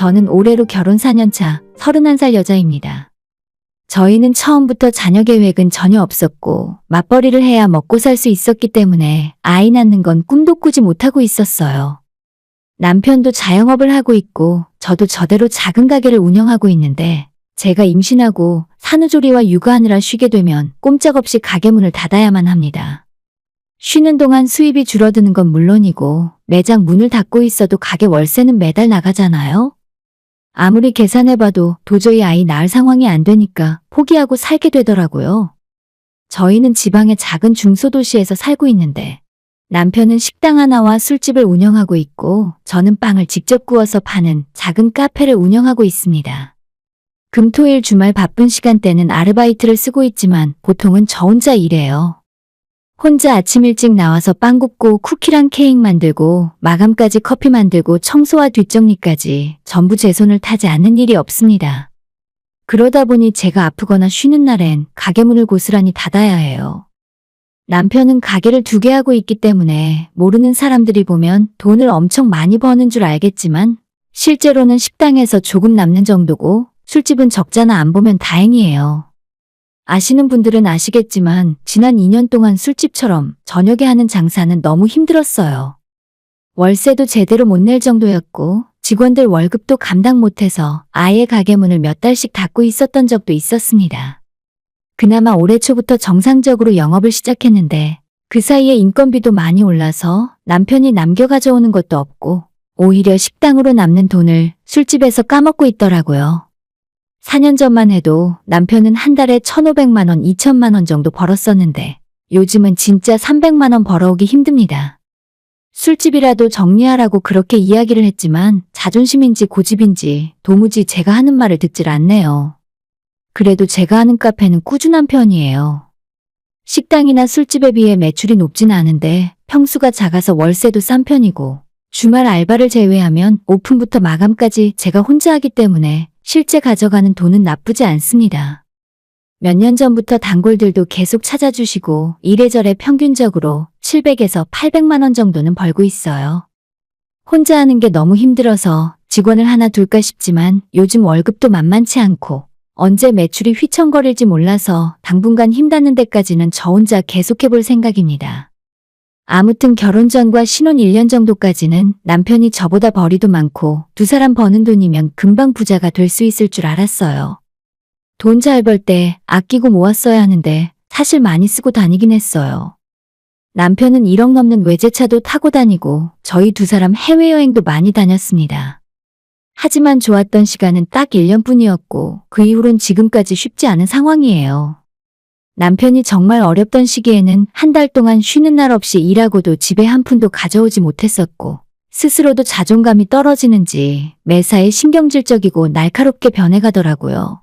저는 올해로 결혼 4년 차 31살 여자입니다. 저희는 처음부터 자녀 계획은 전혀 없었고 맞벌이를 해야 먹고 살 수 있었기 때문에 아이 낳는 건 꿈도 꾸지 못하고 있었어요. 남편도 자영업을 하고 있고 저도 저대로 작은 가게를 운영하고 있는데 제가 임신하고 산후조리와 육아하느라 쉬게 되면 꼼짝없이 가게 문을 닫아야만 합니다. 쉬는 동안 수입이 줄어드는 건 물론이고 매장 문을 닫고 있어도 가게 월세는 매달 나가잖아요. 아무리 계산해봐도 도저히 아이 낳을 상황이 안 되니까 포기하고 살게 되더라고요. 저희는 지방의 작은 중소도시에서 살고 있는데 남편은 식당 하나와 술집을 운영하고 있고 저는 빵을 직접 구워서 파는 작은 카페를 운영하고 있습니다. 금토일 주말 바쁜 시간대는 아르바이트를 쓰고 있지만 보통은 저 혼자 일해요. 혼자 아침 일찍 나와서 빵 굽고 쿠키랑 케이크 만들고 마감까지 커피 만들고 청소와 뒷정리까지 전부 제 손을 타지 않는 일이 없습니다. 그러다 보니 제가 아프거나 쉬는 날엔 가게 문을 고스란히 닫아야 해요. 남편은 가게를 2개 하고 있기 때문에 모르는 사람들이 보면 돈을 엄청 많이 버는 줄 알겠지만 실제로는 식당에서 조금 남는 정도고 술집은 적자나 안 보면 다행이에요. 아시는 분들은 아시겠지만 지난 2년 동안 술집처럼 저녁에 하는 장사는 너무 힘들었어요. 월세도 제대로 못 낼 정도였고 직원들 월급도 감당 못해서 아예 가게 문을 몇 달씩 닫고 있었던 적도 있었습니다. 그나마 올해 초부터 정상적으로 영업을 시작했는데 그 사이에 인건비도 많이 올라서 남편이 남겨 가져오는 것도 없고 오히려 식당으로 남는 돈을 술집에서 까먹고 있더라고요. 4년 전만 해도 남편은 한 달에 1,500만 원, 2천만 원 정도 벌었었는데 요즘은 진짜 300만 원 벌어오기 힘듭니다. 술집이라도 정리하라고 그렇게 이야기를 했지만 자존심인지 고집인지 도무지 제가 하는 말을 듣질 않네요. 그래도 제가 하는 카페는 꾸준한 편이에요. 식당이나 술집에 비해 매출이 높진 않은데 평수가 작아서 월세도 싼 편이고 주말 알바를 제외하면 오픈부터 마감까지 제가 혼자 하기 때문에 실제 가져가는 돈은 나쁘지 않습니다. 몇 년 전부터 단골들도 계속 찾아주시고 이래저래 평균적으로 700에서 800만 원 정도는 벌고 있어요. 혼자 하는 게 너무 힘들어서 직원을 하나 둘까 싶지만 요즘 월급도 만만치 않고 언제 매출이 휘청거릴지 몰라서 당분간 힘닿는 데까지는 저 혼자 계속해볼 생각입니다. 아무튼 결혼 전과 신혼 1년 정도까지는 남편이 저보다 벌이도 많고 2사람 버는 돈이면 금방 부자가 될 수 있을 줄 알았어요. 돈 잘 벌 때 아끼고 모았어야 하는데 사실 많이 쓰고 다니긴 했어요. 남편은 1억 넘는 외제차도 타고 다니고 저희 2사람 해외여행도 많이 다녔습니다. 하지만 좋았던 시간은 딱 1년뿐이었고 그 이후론 지금까지 쉽지 않은 상황이에요. 남편이 정말 어렵던 시기에는 한 달 동안 쉬는 날 없이 일하고도 집에 한 푼도 가져오지 못했었고 스스로도 자존감이 떨어지는지 매사에 신경질적이고 날카롭게 변해가더라고요.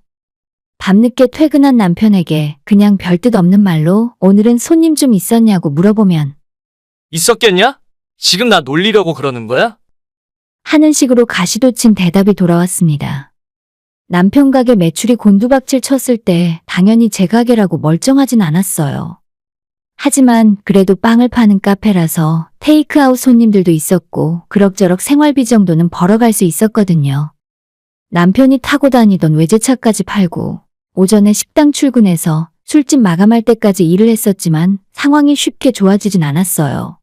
밤늦게 퇴근한 남편에게 그냥 별뜻 없는 말로 오늘은 손님 좀 있었냐고 물어보면 있었겠냐? 지금 나 놀리려고 그러는 거야? 하는 식으로 가시돋친 대답이 돌아왔습니다. 남편 가게 매출이 곤두박질 쳤을 때 당연히 제 가게라고 멀쩡하진 않았어요. 하지만 그래도 빵을 파는 카페라서 테이크아웃 손님들도 있었고 그럭저럭 생활비 정도는 벌어갈 수 있었거든요. 남편이 타고 다니던 외제차까지 팔고 오전에 식당 출근해서 술집 마감할 때까지 일을 했었지만 상황이 쉽게 좋아지진 않았어요.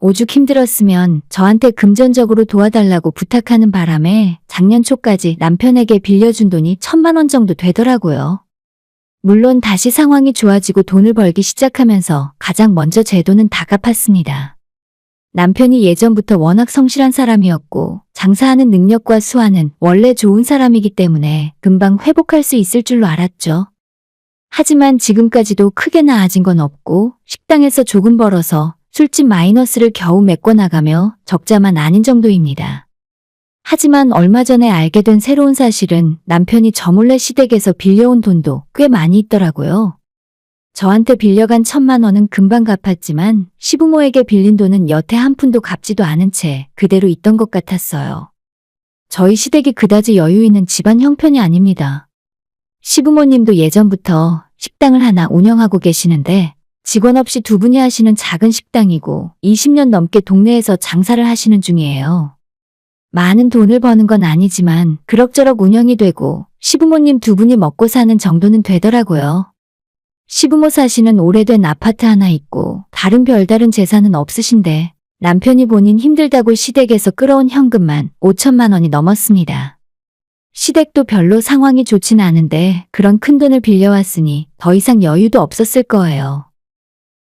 오죽 힘들었으면 저한테 금전적으로 도와달라고 부탁하는 바람에 작년 초까지 남편에게 빌려준 돈이 1,000만 원 정도 되더라고요. 물론 다시 상황이 좋아지고 돈을 벌기 시작하면서 가장 먼저 제 돈은 다 갚았습니다. 남편이 예전부터 워낙 성실한 사람이었고 장사하는 능력과 수완은 원래 좋은 사람이기 때문에 금방 회복할 수 있을 줄로 알았죠. 하지만 지금까지도 크게 나아진 건 없고 식당에서 조금 벌어서 술집 마이너스를 겨우 메꿔나가며 적자만 아닌 정도입니다. 하지만 얼마 전에 알게 된 새로운 사실은 남편이 저 몰래 시댁에서 빌려온 돈도 꽤 많이 있더라고요. 저한테 빌려간 1,000만 원은 금방 갚았지만 시부모에게 빌린 돈은 여태 한 푼도 갚지도 않은 채 그대로 있던 것 같았어요. 저희 시댁이 그다지 여유 있는 집안 형편이 아닙니다. 시부모님도 예전부터 식당을 하나 운영하고 계시는데 직원 없이 2분이 하시는 작은 식당이고 20년 넘게 동네에서 장사를 하시는 중이에요. 많은 돈을 버는 건 아니지만 그럭저럭 운영이 되고 시부모님 두 분이 먹고 사는 정도는 되더라고요. 시부모 사시는 오래된 아파트 하나 있고 다른 별다른 재산은 없으신데 남편이 본인 힘들다고 시댁에서 끌어온 현금만 5천만 원이 넘었습니다. 시댁도 별로 상황이 좋진 않은데 그런 큰돈을 빌려왔으니 더 이상 여유도 없었을 거예요.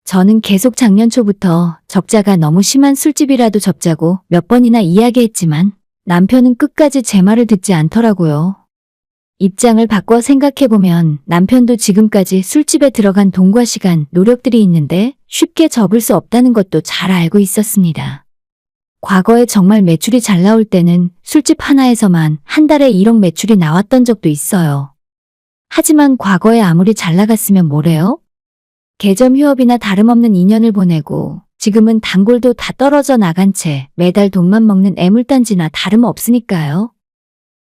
저는 계속 작년 초부터 적자가 너무 심한 술집이라도 접자고 몇 번이나 이야기했지만 남편은 끝까지 제 말을 듣지 않더라고요. 입장을 바꿔 생각해보면 남편도 지금까지 술집에 들어간 돈과 시간, 노력들이 있는데 쉽게 접을 수 없다는 것도 잘 알고 있었습니다. 과거에 정말 매출이 잘 나올 때는 술집 하나에서만 한 달에 1억 매출이 나왔던 적도 있어요. 하지만 과거에 아무리 잘 나갔으면 뭐래요? 개점 휴업이나 다름없는 2년을 보내고 지금은 단골도 다 떨어져 나간 채 매달 돈만 먹는 애물단지나 다름없으니까요.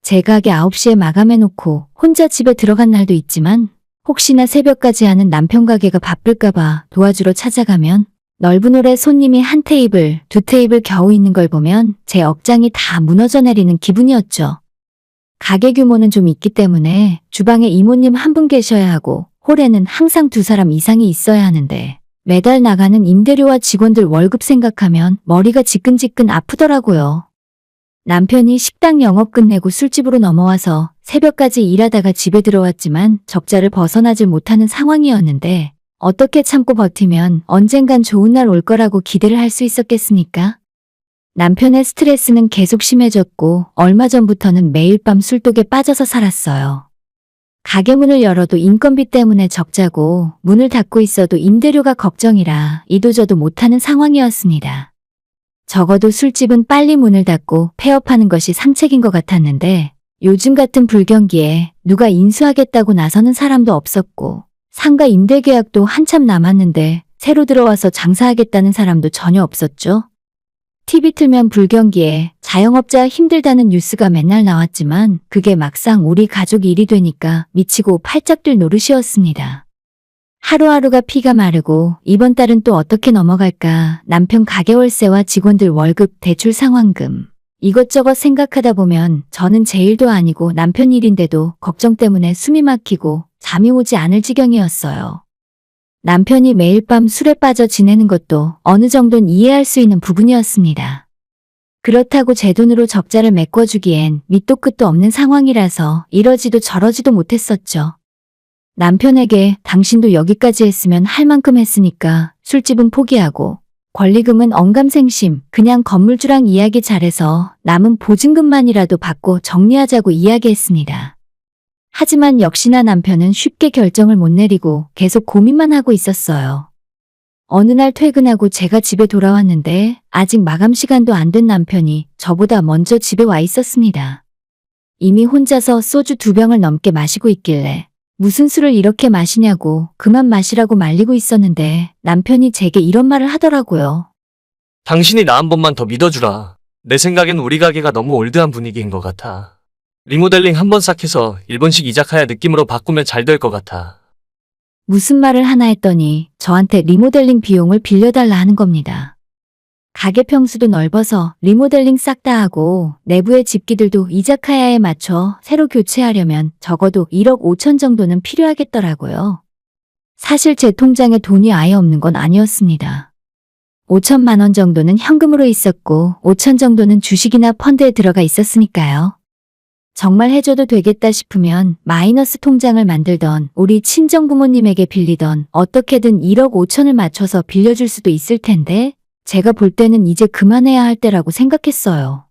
제 가게 9시에 마감해놓고 혼자 집에 들어간 날도 있지만 혹시나 새벽까지 하는 남편 가게가 바쁠까봐 도와주러 찾아가면 넓은 홀에 손님이 한 테이블, 두 테이블 겨우 있는 걸 보면 제 억장이 다 무너져 내리는 기분이었죠. 가게 규모는 좀 있기 때문에 주방에 이모님 한 분 계셔야 하고 홀에는 항상 2사람 이상이 있어야 하는데 매달 나가는 임대료와 직원들 월급 생각하면 머리가 지끈지끈 아프더라고요. 남편이 식당 영업 끝내고 술집으로 넘어와서 새벽까지 일하다가 집에 들어왔지만 적자를 벗어나질 못하는 상황이었는데 어떻게 참고 버티면 언젠간 좋은 날 올 거라고 기대를 할 수 있었겠습니까? 남편의 스트레스는 계속 심해졌고 얼마 전부터는 매일 밤 술독에 빠져서 살았어요. 가게 문을 열어도 인건비 때문에 적자고 문을 닫고 있어도 임대료가 걱정이라 이도저도 못하는 상황이었습니다. 적어도 술집은 빨리 문을 닫고 폐업하는 것이 상책인 것 같았는데 요즘 같은 불경기에 누가 인수하겠다고 나서는 사람도 없었고 상가 임대 계약도 한참 남았는데 새로 들어와서 장사하겠다는 사람도 전혀 없었죠. TV 틀면 불경기에 자영업자 힘들다는 뉴스가 맨날 나왔지만 그게 막상 우리 가족 일이 되니까 미치고 팔짝 뛸 노릇이었습니다. 하루하루가 피가 마르고 이번 달은 또 어떻게 넘어갈까 남편 가게 월세와 직원들 월급, 대출 상환금 이것저것 생각하다 보면 저는 제 일도 아니고 남편 일인데도 걱정 때문에 숨이 막히고 잠이 오지 않을 지경이었어요. 남편이 매일 밤 술에 빠져 지내는 것도 어느 정도는 이해할 수 있는 부분이었습니다. 그렇다고 제 돈으로 적자를 메꿔주기엔 밑도 끝도 없는 상황이라서 이러지도 저러지도 못했었죠. 남편에게 당신도 여기까지 했으면 할 만큼 했으니까 술집은 포기하고 권리금은 언감생심 그냥 건물주랑 이야기 잘해서 남은 보증금만이라도 받고 정리하자고 이야기했습니다. 하지만 역시나 남편은 쉽게 결정을 못 내리고 계속 고민만 하고 있었어요. 어느 날 퇴근하고 제가 집에 돌아왔는데 아직 마감 시간도 안 된 남편이 저보다 먼저 집에 와 있었습니다. 이미 혼자서 소주 2병을 넘게 마시고 있길래 무슨 술을 이렇게 마시냐고 그만 마시라고 말리고 있었는데 남편이 제게 이런 말을 하더라고요. 당신이 나 한 번만 더 믿어주라. 내 생각엔 우리 가게가 너무 올드한 분위기인 것 같아. 리모델링 한번 싹 해서 일본식 이자카야 느낌으로 바꾸면 잘 될 것 같아. 무슨 말을 하나 했더니 저한테 리모델링 비용을 빌려달라 하는 겁니다. 가게 평수도 넓어서 리모델링 싹 다 하고 내부의 집기들도 이자카야에 맞춰 새로 교체하려면 적어도 1억 5천 정도는 필요하겠더라고요. 사실 제 통장에 돈이 아예 없는 건 아니었습니다. 5천만 원 정도는 현금으로 있었고 5천 정도는 주식이나 펀드에 들어가 있었으니까요. 정말 해줘도 되겠다 싶으면 마이너스 통장을 만들던 우리 친정부모님에게 빌리던 어떻게든 1억 5천을 맞춰서 빌려줄 수도 있을 텐데 제가 볼 때는 이제 그만해야 할 때라고 생각했어요.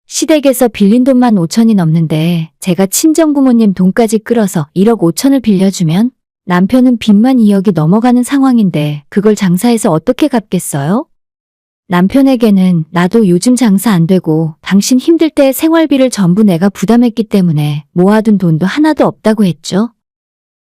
시댁에서 빌린 돈만 5천이 넘는데 제가 친정부모님 돈까지 끌어서 1억 5천을 빌려주면 남편은 빚만 2억이 넘어가는 상황인데 그걸 장사해서 어떻게 갚겠어요? 남편에게는 나도 요즘 장사 안 되고 당신 힘들 때 생활비를 전부 내가 부담했기 때문에 모아둔 돈도 하나도 없다고 했죠.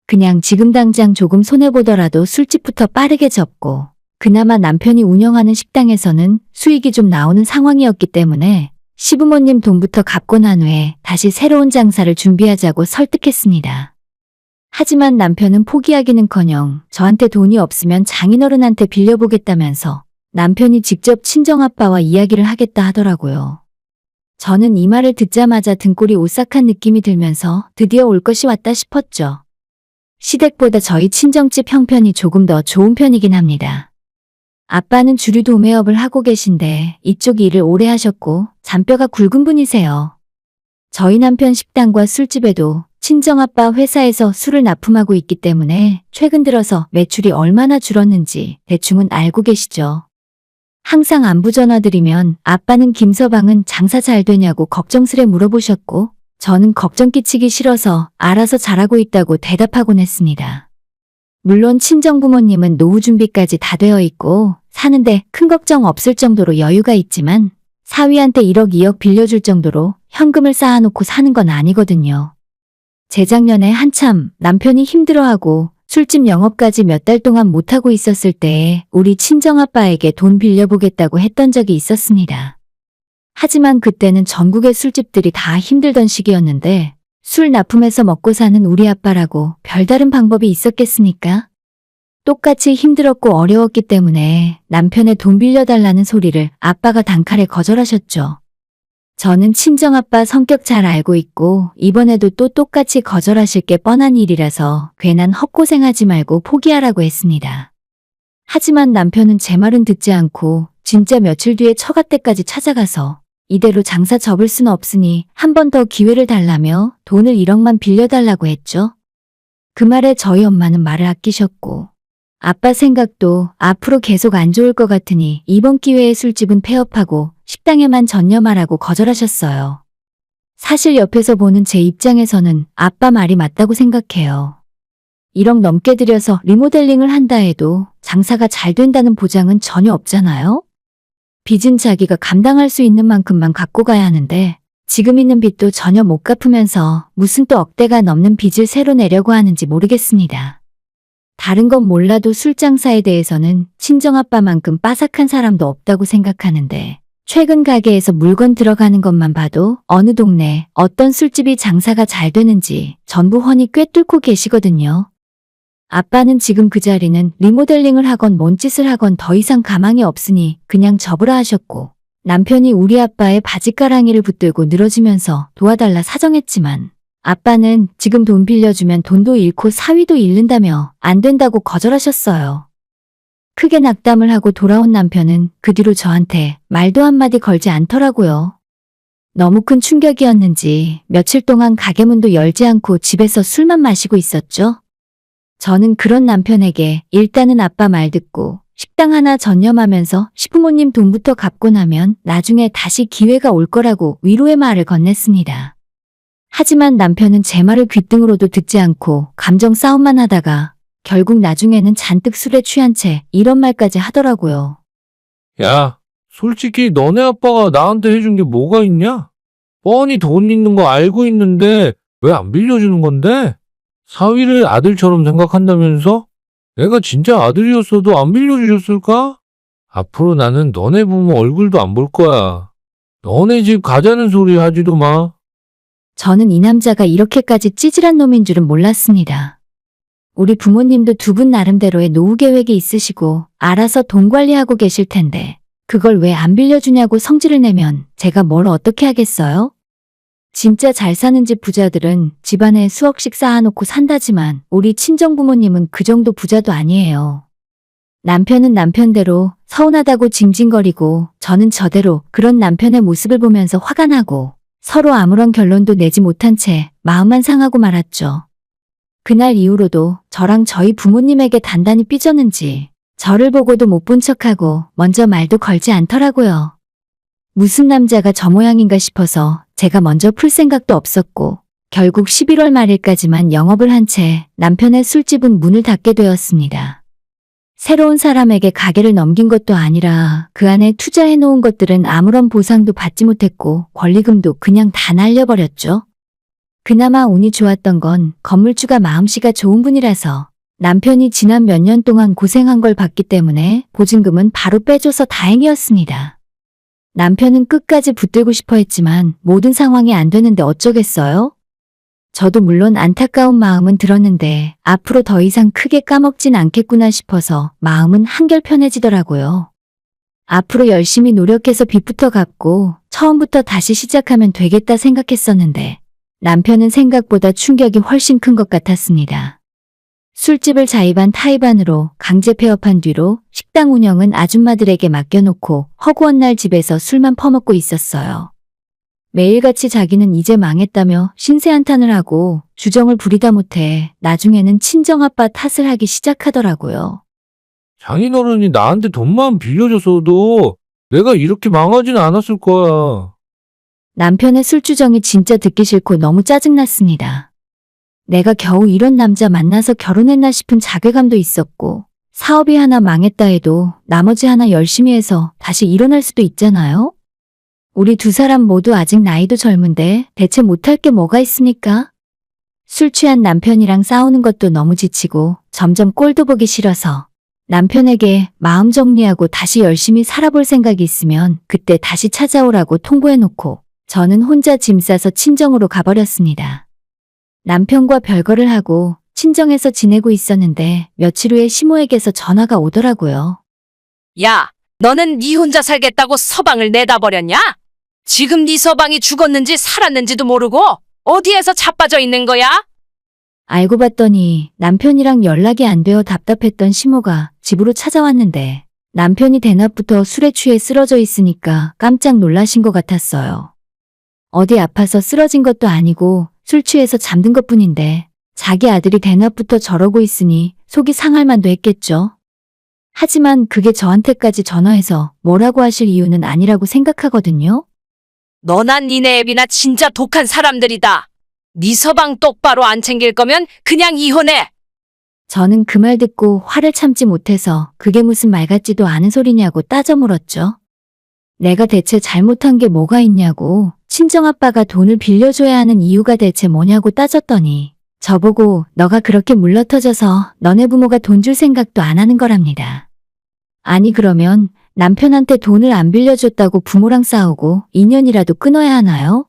그냥 지금 당장 조금 손해보더라도 술집부터 빠르게 접고 그나마 남편이 운영하는 식당에서는 수익이 좀 나오는 상황이었기 때문에 시부모님 돈부터 갚고 난 후에 다시 새로운 장사를 준비하자고 설득했습니다. 하지만 남편은 포기하기는커녕 저한테 돈이 없으면 장인어른한테 빌려보겠다면서 남편이 직접 친정아빠와 이야기를 하겠다 하더라고요. 저는 이 말을 듣자마자 등골이 오싹한 느낌이 들면서 드디어 올 것이 왔다 싶었죠. 시댁보다 저희 친정집 형편이 조금 더 좋은 편이긴 합니다. 아빠는 주류 도매업을 하고 계신데 이쪽 일을 오래 하셨고 잔뼈가 굵은 분이세요. 저희 남편 식당과 술집에도 친정아빠 회사에서 술을 납품하고 있기 때문에 최근 들어서 매출이 얼마나 줄었는지 대충은 알고 계시죠. 항상 안부 전화드리면 아빠는 김서방은 장사 잘 되냐고 걱정스레 물어보셨고 저는 걱정 끼치기 싫어서 알아서 잘하고 있다고 대답하곤 했습니다. 물론 친정부모님은 노후 준비까지 다 되어 있고 사는데 큰 걱정 없을 정도로 여유가 있지만 사위한테 1억 2억 빌려줄 정도로 현금을 쌓아놓고 사는 건 아니거든요. 재작년에 한참 남편이 힘들어하고 술집 영업까지 몇 달 동안 못하고 있었을 때에 우리 친정아빠에게 돈 빌려보겠다고 했던 적이 있었습니다. 하지만 그때는 전국의 술집들이 다 힘들던 시기였는데 술 납품해서 먹고 사는 우리 아빠라고 별다른 방법이 있었겠습니까? 똑같이 힘들었고 어려웠기 때문에 남편의 돈 빌려달라는 소리를 아빠가 단칼에 거절하셨죠. 저는 친정아빠 성격 잘 알고 있고 이번에도 또 똑같이 거절하실 게 뻔한 일이라서 괜한 헛고생하지 말고 포기하라고 했습니다. 하지만 남편은 제 말은 듣지 않고 진짜 며칠 뒤에 처갓댁까지 찾아가서 이대로 장사 접을 수는 없으니 한 번 더 기회를 달라며 돈을 1억만 빌려달라고 했죠. 그 말에 저희 엄마는 말을 아끼셨고 아빠 생각도 앞으로 계속 안 좋을 것 같으니 이번 기회에 술집은 폐업하고 식당에만 전념하라고 거절하셨어요. 사실 옆에서 보는 제 입장에서는 아빠 말이 맞다고 생각해요. 1억 넘게 들여서 리모델링을 한다 해도 장사가 잘 된다는 보장은 전혀 없잖아요? 빚은 자기가 감당할 수 있는 만큼만 갖고 가야 하는데 지금 있는 빚도 전혀 못 갚으면서 무슨 또 억대가 넘는 빚을 새로 내려고 하는지 모르겠습니다. 다른 건 몰라도 술장사에 대해서는 친정아빠만큼 빠삭한 사람도 없다고 생각하는데 최근 가게에서 물건 들어가는 것만 봐도 어느 동네 어떤 술집이 장사가 잘 되는지 전부 훤히 꿰뚫고 계시거든요. 아빠는 지금 그 자리는 리모델링을 하건 뭔 짓을 하건 더 이상 가망이 없으니 그냥 접으라 하셨고 남편이 우리 아빠의 바지가랑이를 붙들고 늘어지면서 도와달라 사정했지만 아빠는 지금 돈 빌려주면 돈도 잃고 사위도 잃는다며 안 된다고 거절하셨어요. 크게 낙담을 하고 돌아온 남편은 그 뒤로 저한테 말도 한마디 걸지 않더라고요. 너무 큰 충격이었는지 며칠 동안 가게 문도 열지 않고 집에서 술만 마시고 있었죠. 저는 그런 남편에게 일단은 아빠 말 듣고 식당 하나 전념하면서 시부모님 돈부터 갚고 나면 나중에 다시 기회가 올 거라고 위로의 말을 건넸습니다. 하지만 남편은 제 말을 귓등으로도 듣지 않고 감정 싸움만 하다가 결국 나중에는 잔뜩 술에 취한 채 이런 말까지 하더라고요. 야, 솔직히 너네 아빠가 나한테 해준 게 뭐가 있냐? 뻔히 돈 있는 거 알고 있는데 왜 안 빌려주는 건데? 사위를 아들처럼 생각한다면서? 내가 진짜 아들이었어도 안 빌려주셨을까? 앞으로 나는 너네 부모 얼굴도 안 볼 거야. 너네 집 가자는 소리 하지도 마. 저는 이 남자가 이렇게까지 찌질한 놈인 줄은 몰랐습니다. 우리 부모님도 두 분 나름대로의 노후 계획이 있으시고 알아서 돈 관리하고 계실 텐데 그걸 왜 안 빌려주냐고 성질을 내면 제가 뭘 어떻게 하겠어요? 진짜 잘 사는 집 부자들은 집안에 수억씩 쌓아놓고 산다지만 우리 친정부모님은 그 정도 부자도 아니에요. 남편은 남편대로 서운하다고 징징거리고 저는 저대로 그런 남편의 모습을 보면서 화가 나고 서로 아무런 결론도 내지 못한 채 마음만 상하고 말았죠. 그날 이후로도 저랑 저희 부모님에게 단단히 삐졌는지 저를 보고도 못 본 척하고 먼저 말도 걸지 않더라고요. 무슨 남자가 저 모양인가 싶어서 제가 먼저 풀 생각도 없었고 결국 11월 말일까지만 영업을 한 채 남편의 술집은 문을 닫게 되었습니다. 새로운 사람에게 가게를 넘긴 것도 아니라 그 안에 투자해 놓은 것들은 아무런 보상도 받지 못했고 권리금도 그냥 다 날려버렸죠. 그나마 운이 좋았던 건 건물주가 마음씨가 좋은 분이라서 남편이 지난 몇 년 동안 고생한 걸 봤기 때문에 보증금은 바로 빼줘서 다행이었습니다. 남편은 끝까지 붙들고 싶어 했지만 모든 상황이 안 되는데 어쩌겠어요? 저도 물론 안타까운 마음은 들었는데 앞으로 더 이상 크게 까먹진 않겠구나 싶어서 마음은 한결 편해지더라고요. 앞으로 열심히 노력해서 빚부터 갚고 처음부터 다시 시작하면 되겠다 생각했었는데 남편은 생각보다 충격이 훨씬 큰 것 같았습니다. 술집을 자의반 타의반으로 강제 폐업한 뒤로 식당 운영은 아줌마들에게 맡겨놓고 허구한 날 집에서 술만 퍼먹고 있었어요. 매일같이 자기는 이제 망했다며 신세한탄을 하고 주정을 부리다 못해 나중에는 친정아빠 탓을 하기 시작하더라고요. 장인어른이 나한테 돈만 빌려줬어도 내가 이렇게 망하진 않았을 거야. 남편의 술주정이 진짜 듣기 싫고 너무 짜증났습니다. 내가 겨우 이런 남자 만나서 결혼했나 싶은 자괴감도 있었고 사업이 하나 망했다 해도 나머지 하나 열심히 해서 다시 일어날 수도 있잖아요? 우리 두 사람 모두 아직 나이도 젊은데 대체 못할 게 뭐가 있습니까? 술 취한 남편이랑 싸우는 것도 너무 지치고 점점 꼴도 보기 싫어서 남편에게 마음 정리하고 다시 열심히 살아볼 생각이 있으면 그때 다시 찾아오라고 통보해놓고 저는 혼자 짐 싸서 친정으로 가버렸습니다. 남편과 별거를 하고 친정에서 지내고 있었는데 며칠 후에 시모에게서 전화가 오더라고요. 야, 너는 네 혼자 살겠다고 서방을 내다 버렸냐? 지금 네 서방이 죽었는지 살았는지도 모르고 어디에서 자빠져 있는 거야? 알고 봤더니 남편이랑 연락이 안 되어 답답했던 시모가 집으로 찾아왔는데 남편이 대낮부터 술에 취해 쓰러져 있으니까 깜짝 놀라신 것 같았어요. 어디 아파서 쓰러진 것도 아니고 술 취해서 잠든 것뿐인데 자기 아들이 대낮부터 저러고 있으니 속이 상할 만도 했겠죠. 하지만 그게 저한테까지 전화해서 뭐라고 하실 이유는 아니라고 생각하거든요. 너나 니네 애비나 진짜 독한 사람들이다. 네 서방 똑바로 안 챙길 거면 그냥 이혼해. 저는 그 말 듣고 화를 참지 못해서 그게 무슨 말 같지도 않은 소리냐고 따져 물었죠. 내가 대체 잘못한 게 뭐가 있냐고, 친정아빠가 돈을 빌려줘야 하는 이유가 대체 뭐냐고 따졌더니 저보고 너가 그렇게 물러터져서 너네 부모가 돈 줄 생각도 안 하는 거랍니다. 아니 그러면 남편한테 돈을 안 빌려줬다고 부모랑 싸우고 인연이라도 끊어야 하나요?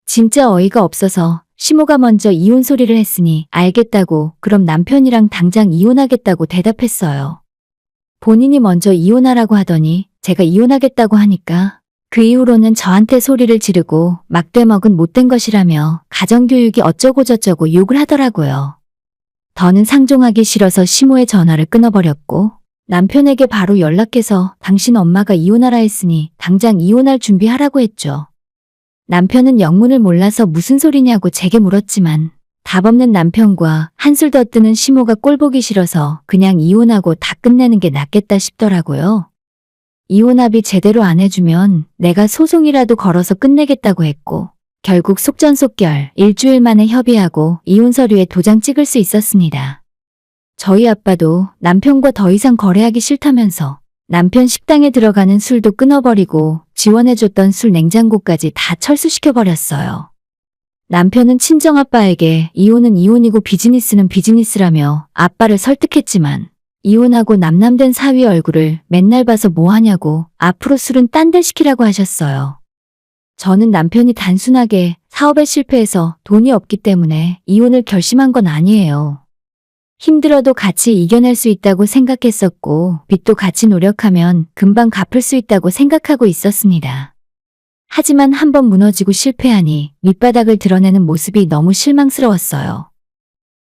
진짜 어이가 없어서 시모가 먼저 이혼 소리를 했으니 알겠다고 그럼 남편이랑 당장 이혼하겠다고 대답했어요. 본인이 먼저 이혼하라고 하더니 제가 이혼하겠다고 하니까 그 이후로는 저한테 소리를 지르고 막대먹은 못된 것이라며 가정교육이 어쩌고저쩌고 욕을 하더라고요. 더는 상종하기 싫어서 시모의 전화를 끊어버렸고 남편에게 바로 연락해서 당신 엄마가 이혼하라 했으니 당장 이혼할 준비하라고 했죠. 남편은 영문을 몰라서 무슨 소리냐고 제게 물었지만 답 없는 남편과 한술 더 뜨는 시모가 꼴보기 싫어서 그냥 이혼하고 다 끝내는 게 낫겠다 싶더라고요. 이혼 합의 제대로 안 해주면 내가 소송이라도 걸어서 끝내겠다고 했고 결국 속전속결 일주일 만에 협의하고 이혼 서류에 도장 찍을 수 있었습니다. 저희 아빠도 남편과 더 이상 거래하기 싫다면서 남편 식당에 들어가는 술도 끊어버리고 지원해줬던 술 냉장고까지 다 철수시켜버렸어요. 남편은 친정아빠에게 이혼은 이혼이고 비즈니스는 비즈니스라며 아빠를 설득했지만 이혼하고 남남된 사위 얼굴을 맨날 봐서 뭐하냐고 앞으로 술은 딴 데 시키라고 하셨어요. 저는 남편이 단순하게 사업에 실패해서 돈이 없기 때문에 이혼을 결심한 건 아니에요. 힘들어도 같이 이겨낼 수 있다고 생각했었고 빚도 같이 노력하면 금방 갚을 수 있다고 생각하고 있었습니다. 하지만 한번 무너지고 실패하니 밑바닥을 드러내는 모습이 너무 실망스러웠어요.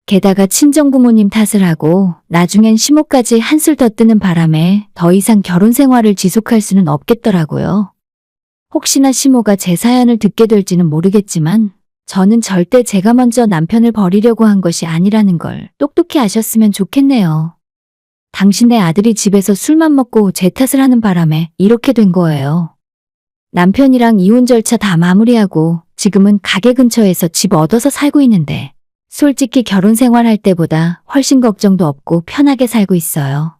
게다가 친정부모님 탓을 하고 나중엔 시모까지 한술 더 뜨는 바람에 더 이상 결혼 생활을 지속할 수는 없겠더라고요. 혹시나 시모가 제 사연을 듣게 될지는 모르겠지만 저는 절대 제가 먼저 남편을 버리려고 한 것이 아니라는 걸 똑똑히 아셨으면 좋겠네요. 당신의 아들이 집에서 술만 먹고 제 탓을 하는 바람에 이렇게 된 거예요. 남편이랑 이혼 절차 다 마무리하고 지금은 가게 근처에서 집 얻어서 살고 있는데 솔직히 결혼 생활할 때보다 훨씬 걱정도 없고 편하게 살고 있어요.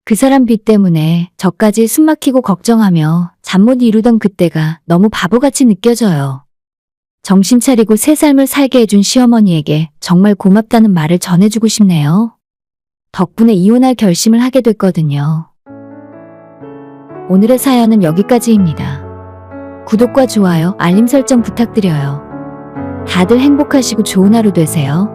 그 사람 빚 때문에 저까지 숨 막히고 걱정하며 잠 못 이루던 그때가 너무 바보같이 느껴져요. 정신 차리고 새 삶을 살게 해준 시어머니에게 정말 고맙다는 말을 전해주고 싶네요. 덕분에 이혼할 결심을 하게 됐거든요. 오늘의 사연은 여기까지입니다. 구독과 좋아요, 알림 설정 부탁드려요. 다들 행복하시고 좋은 하루 되세요.